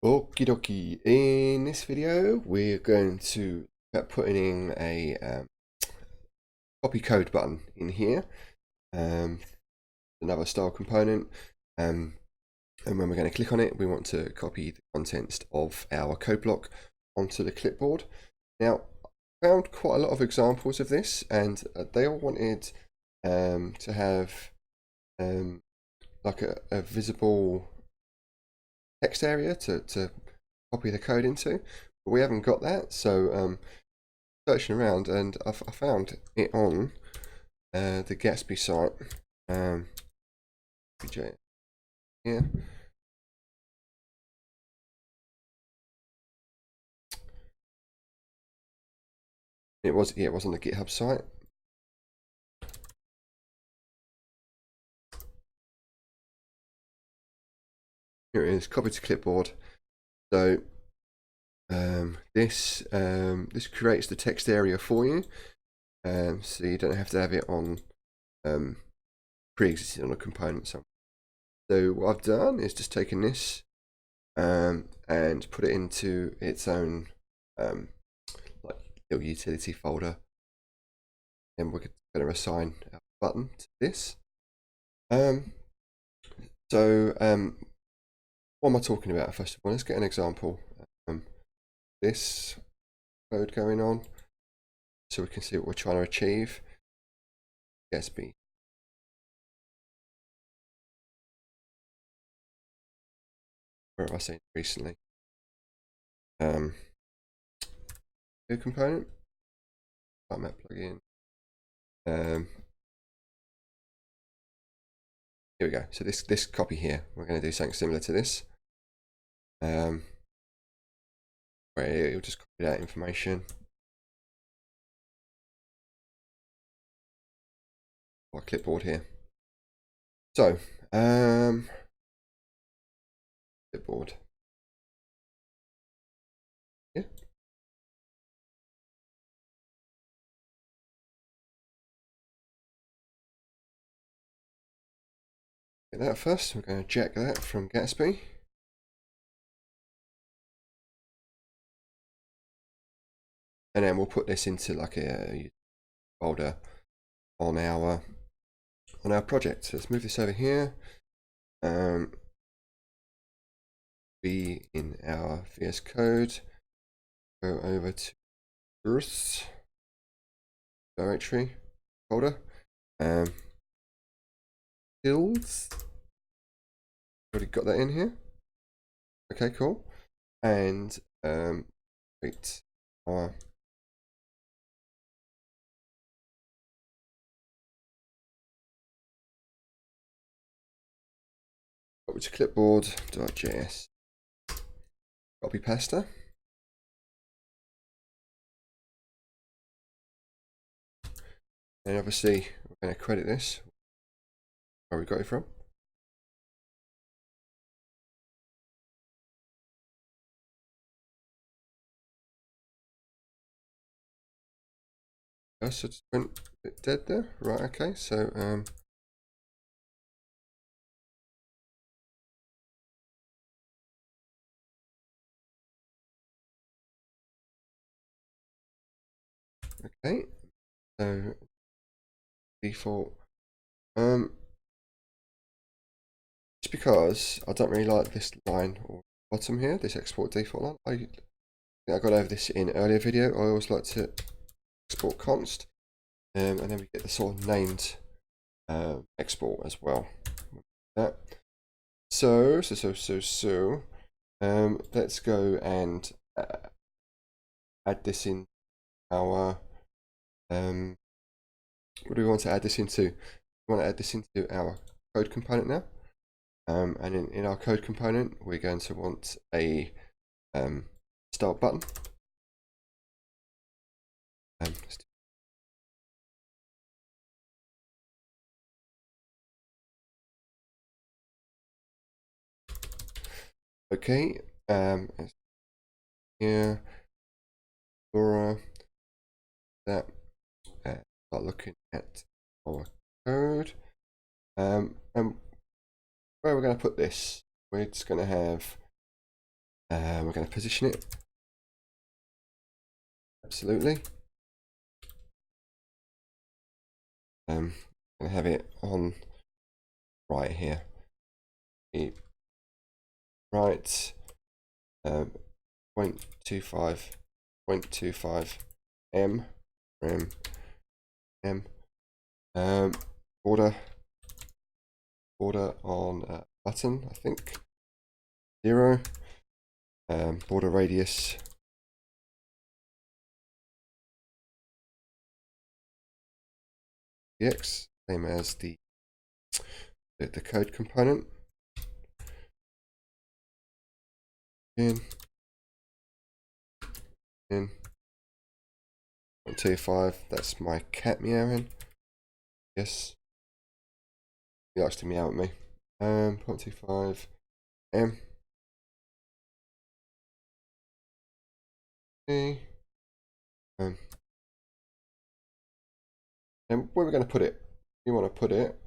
Okie dokie. In this video, we're going to putting in a copy code button in here, another style component, and when we're going to click on it, we want to copy the contents of our code block onto the clipboard. Now, I found quite a lot of examples of this, and they all wanted to have like a visible text area to copy the code into, but we haven't got that. So searching around, and I found it on the Gatsby site. Yeah. It was on the GitHub site. Here it is, copy to clipboard. So this creates the text area for you, so you don't have to have it on pre-existing on a component somewhere. So what I've done is just taken this and put it into its own like little utility folder, and we're going to assign a button to this. What am I talking about? First of all, let's get an example. This code going on, so we can see what we're trying to achieve. Gatsby. Where have I seen recently? Code component. Map plugin. Here we go. So this copy here, we're going to do something similar to this. Where it'll just copy that information. Our clipboard here. So clipboard. Yeah. Get that first. We're going to check that from Gatsby. And then we'll put this into like a folder on our project. So let's move this over here. Be in our VS Code. Go over to Earth directory folder. Builds. Already got that in here. Okay, cool. And wait. Over to clipboard.js. Copy pasta. And obviously we're going to credit this. Where we got it from. Oh, so it went a bit dead there. Right, okay, so okay, so default. Just because I don't really like this line or bottom here, this export default line. I think I got over this in an earlier video. I always like to export const, and then we get the sort of named export as well. That. So let's go and add this in our what do we want to add this into? We want to add this into our code component now. And in our code component, we're going to want a start button. Okay, here, Laura, that start looking at our code, and where we're going to put this, we're just going to have We're going to position it. Absolutely. I'm going to have it on right here. Right. 0.25 m border on button, I think 0. Border radius MDX, same as the code component. In 0.25, that's my cat meowing. Yes, he likes to meow at me. 0.25 m. Okay. And where we're going to put it? You want to put it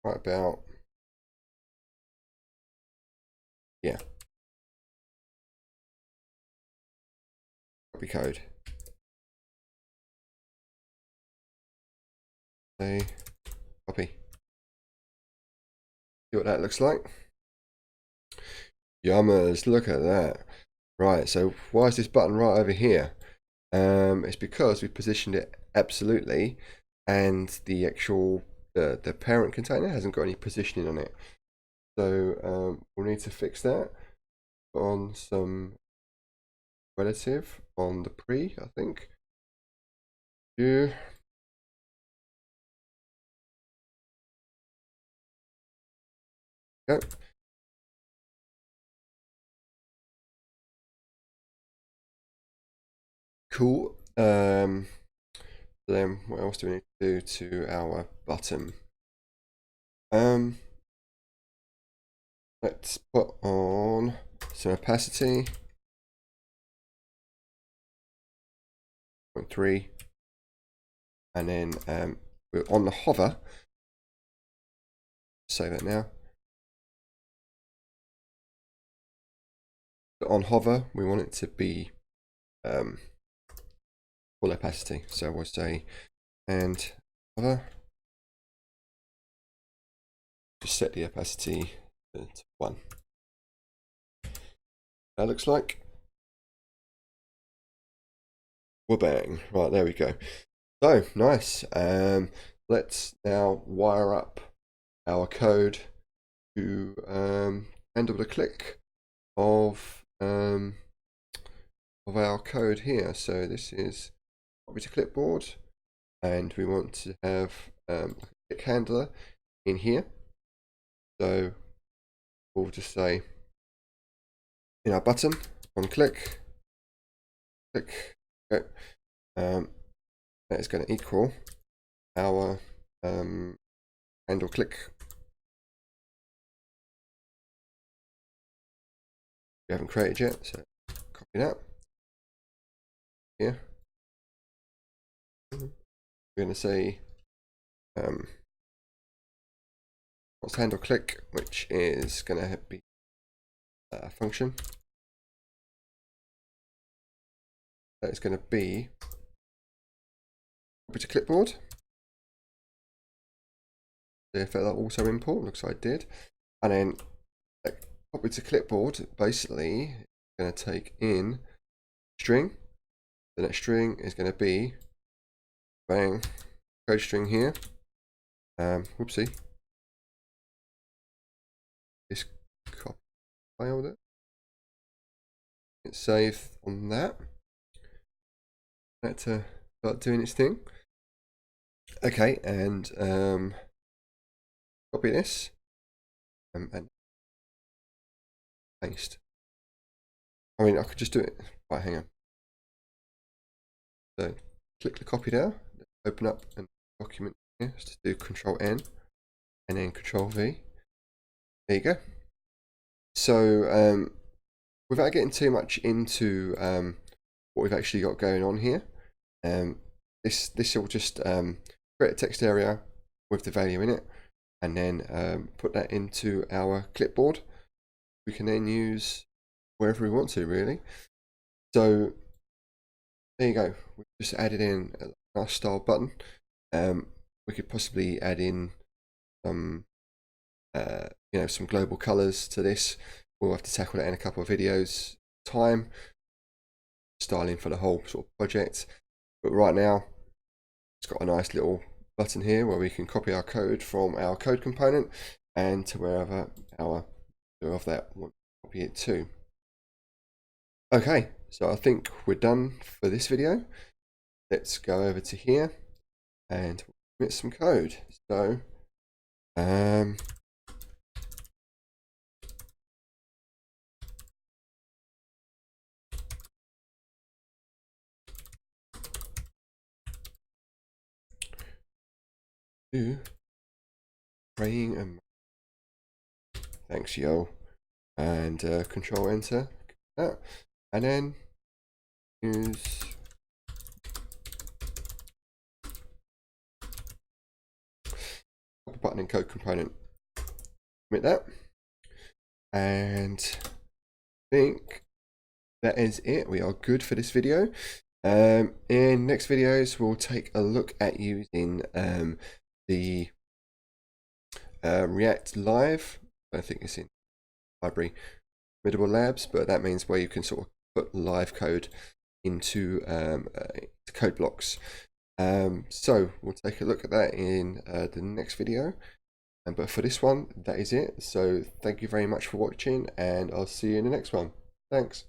right about, yeah, copy code. Say copy. See what that looks like. Yummers, look at that. Right, so why is this button right over here? It's because we positioned it absolutely, and the actual the parent container hasn't got any positioning on it. So we'll need to fix that. Put on some relative on the pre, I think. Yeah. Okay. Cool. Then what else do we need to do to our button? Let's put on some opacity. 0.3, and then we're on the hover. Say that now. On hover, we want it to be full opacity. So we'll say and hover. Just set the opacity to 1. That looks like. Bang. Right, there we go. So nice. Let's now wire up our code to handle the click of our code here. So this is copy to clipboard, and we want to have a click handler in here. So we'll just say in our button on click. Okay. That is going to equal our handle click. We haven't created yet, so copy that. Here. We're going to say what's handle click, which is going to be a function. That is going to be copy to clipboard. If that also import, looks like I did. And then copy to clipboard basically going to take in string. The next string is going to be bang code string here. Whoopsie. This copy failed it. It's saved on that. That to start doing its thing. Okay, and copy this and paste. I mean, I could just do it. Right, hang on. So click the copy there. Open up a document here. Just do Control N and then Control V. There you go. So without getting too much into what we've actually got going on here, this will just create a text area with the value in it. and then put that into our clipboard. We can then use wherever we want to, really. So there you go. We've just added in a nice style button. We could possibly add in some, some global colors to this. We'll have to tackle that in a couple of videos time. Styling for the whole sort of project. But right now, it's got a nice little button here where we can copy our code from our code component and to wherever our doer of that want to copy it to. Okay, so I think we're done for this video. Let's go over to here and commit some code. So do praying and thanks yo, and control enter that, and then use button and code component, commit that, and I think that is it. We are good for this video. In next videos, we'll take a look at using the React Live. I think it's in library Formidable Labs, but that means where you can sort of put live code into code blocks. So we'll take a look at that in the next video. But for this one, that is it. So thank you very much for watching, and I'll see you in the next one. Thanks.